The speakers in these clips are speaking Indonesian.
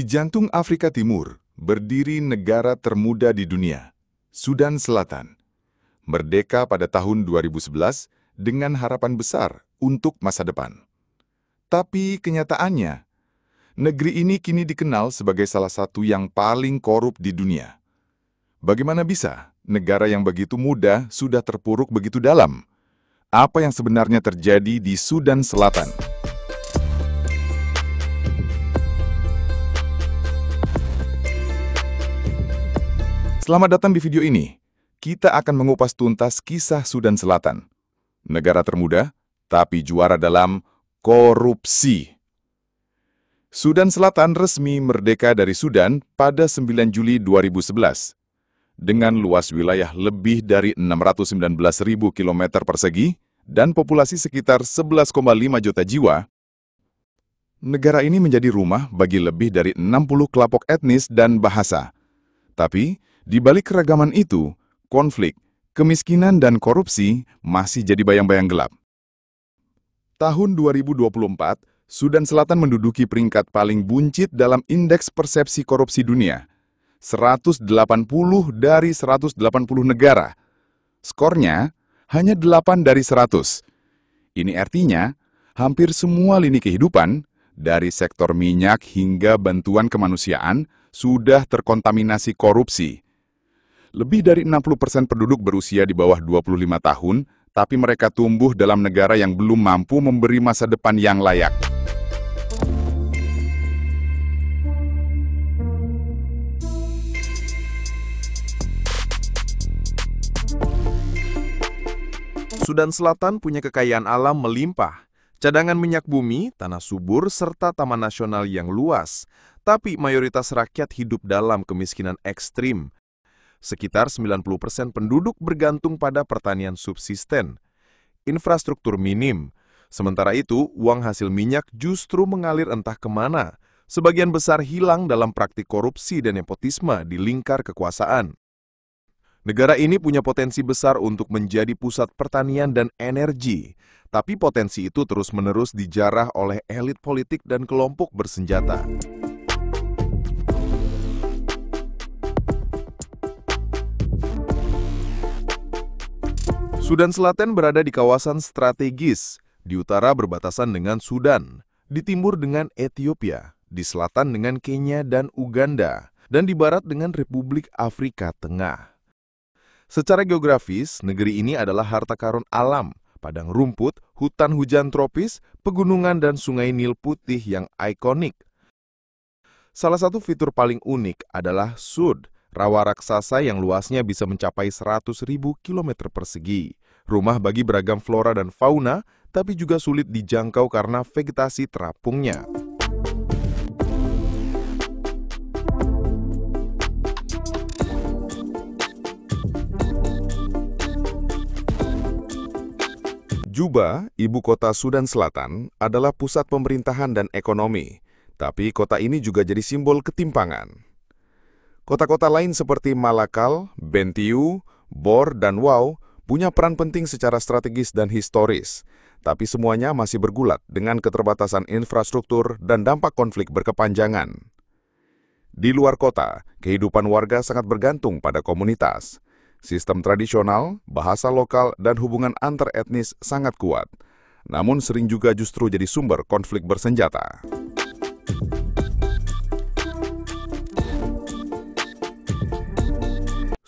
Di jantung Afrika Timur, berdiri negara termuda di dunia, Sudan Selatan. Merdeka pada tahun 2011 dengan harapan besar untuk masa depan. Tapi kenyataannya, negeri ini kini dikenal sebagai salah satu yang paling korup di dunia. Bagaimana bisa negara yang begitu muda sudah terpuruk begitu dalam? Apa yang sebenarnya terjadi di Sudan Selatan? Selamat datang di video ini. Kita akan mengupas tuntas kisah Sudan Selatan. Negara termuda, tapi juara dalam korupsi. Sudan Selatan resmi merdeka dari Sudan pada 9 Juli 2011. Dengan luas wilayah lebih dari 619.000 km persegi dan populasi sekitar 11,5 juta jiwa, negara ini menjadi rumah bagi lebih dari 60 kelompok etnis dan bahasa. Tapi, di balik keragaman itu, konflik, kemiskinan, dan korupsi masih jadi bayang-bayang gelap. Tahun 2024, Sudan Selatan menduduki peringkat paling buncit dalam Indeks Persepsi Korupsi Dunia. 180 dari 180 negara. Skornya hanya 8 dari 100. Ini artinya, hampir semua lini kehidupan, dari sektor minyak hingga bantuan kemanusiaan, sudah terkontaminasi korupsi. Lebih dari 60% penduduk berusia di bawah 25 tahun, tapi mereka tumbuh dalam negara yang belum mampu memberi masa depan yang layak. Sudan Selatan punya kekayaan alam melimpah, cadangan minyak bumi, tanah subur, serta taman nasional yang luas. Tapi mayoritas rakyat hidup dalam kemiskinan ekstrim. Sekitar 90% penduduk bergantung pada pertanian subsisten. Infrastruktur minim. Sementara itu, uang hasil minyak justru mengalir entah kemana. Sebagian besar hilang dalam praktik korupsi dan nepotisme di lingkar kekuasaan. Negara ini punya potensi besar untuk menjadi pusat pertanian dan energi. Tapi potensi itu terus-menerus dijarah oleh elit politik dan kelompok bersenjata. Sudan Selatan berada di kawasan strategis, di utara berbatasan dengan Sudan, di timur dengan Ethiopia, di selatan dengan Kenya dan Uganda, dan di barat dengan Republik Afrika Tengah. Secara geografis, negeri ini adalah harta karun alam, padang rumput, hutan hujan tropis, pegunungan dan sungai Nil putih yang ikonik. Salah satu fitur paling unik adalah Sud, rawa raksasa yang luasnya bisa mencapai 100.000 km persegi. Rumah bagi beragam flora dan fauna, tapi juga sulit dijangkau karena vegetasi terapungnya. Juba, ibu kota Sudan Selatan, adalah pusat pemerintahan dan ekonomi. Tapi kota ini juga jadi simbol ketimpangan. Kota-kota lain seperti Malakal, Bentiu, Bor, dan Wau punya peran penting secara strategis dan historis, tapi semuanya masih bergulat dengan keterbatasan infrastruktur dan dampak konflik berkepanjangan. Di luar kota, kehidupan warga sangat bergantung pada komunitas. Sistem tradisional, bahasa lokal, dan hubungan antar etnis sangat kuat, namun sering juga justru jadi sumber konflik bersenjata.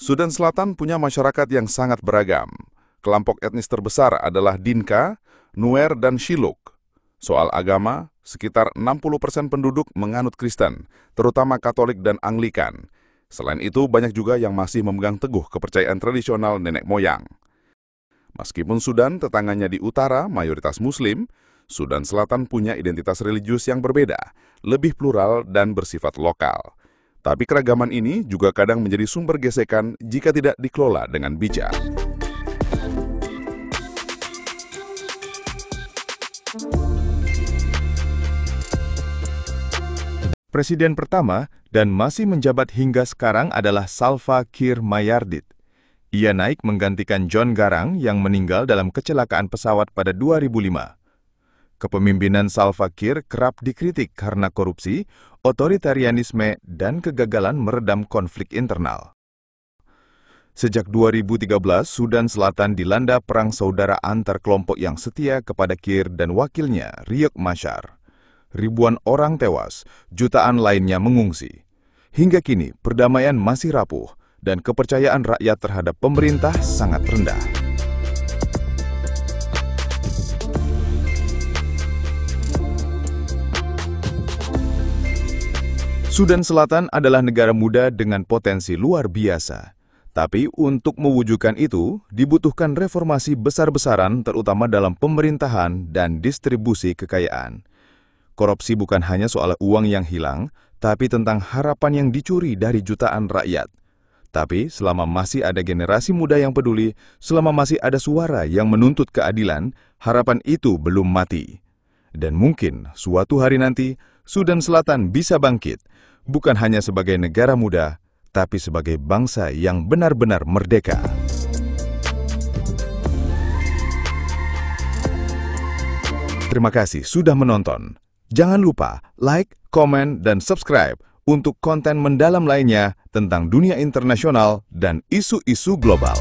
Sudan Selatan punya masyarakat yang sangat beragam. Kelompok etnis terbesar adalah Dinka, Nuer, dan Shilluk. Soal agama, sekitar 60% penduduk menganut Kristen, terutama Katolik dan Anglikan. Selain itu, banyak juga yang masih memegang teguh kepercayaan tradisional nenek moyang. Meskipun Sudan tetangganya di utara mayoritas Muslim, Sudan Selatan punya identitas religius yang berbeda, lebih plural dan bersifat lokal. Tapi keragaman ini juga kadang menjadi sumber gesekan jika tidak dikelola dengan bijak. Presiden pertama dan masih menjabat hingga sekarang adalah Salva Kiir Mayardit. Ia naik menggantikan John Garang yang meninggal dalam kecelakaan pesawat pada 2005. Kepemimpinan Salva Kiir kerap dikritik karena korupsi, otoritarianisme, dan kegagalan meredam konflik internal. Sejak 2013, Sudan Selatan dilanda perang saudara antar kelompok yang setia kepada Kiir dan wakilnya, Riek Machar. Ribuan orang tewas, jutaan lainnya mengungsi. Hingga kini, perdamaian masih rapuh, dan kepercayaan rakyat terhadap pemerintah sangat rendah. Sudan Selatan adalah negara muda dengan potensi luar biasa. Tapi untuk mewujudkan itu, dibutuhkan reformasi besar-besaran terutama dalam pemerintahan dan distribusi kekayaan. Korupsi bukan hanya soal uang yang hilang, tapi tentang harapan yang dicuri dari jutaan rakyat. Tapi selama masih ada generasi muda yang peduli, selama masih ada suara yang menuntut keadilan, harapan itu belum mati. Dan mungkin suatu hari nanti, Sudan Selatan bisa bangkit, bukan hanya sebagai negara muda, tapi sebagai bangsa yang benar-benar merdeka. Terima kasih sudah menonton. Jangan lupa like, komen, dan subscribe untuk konten mendalam lainnya tentang dunia internasional dan isu-isu global.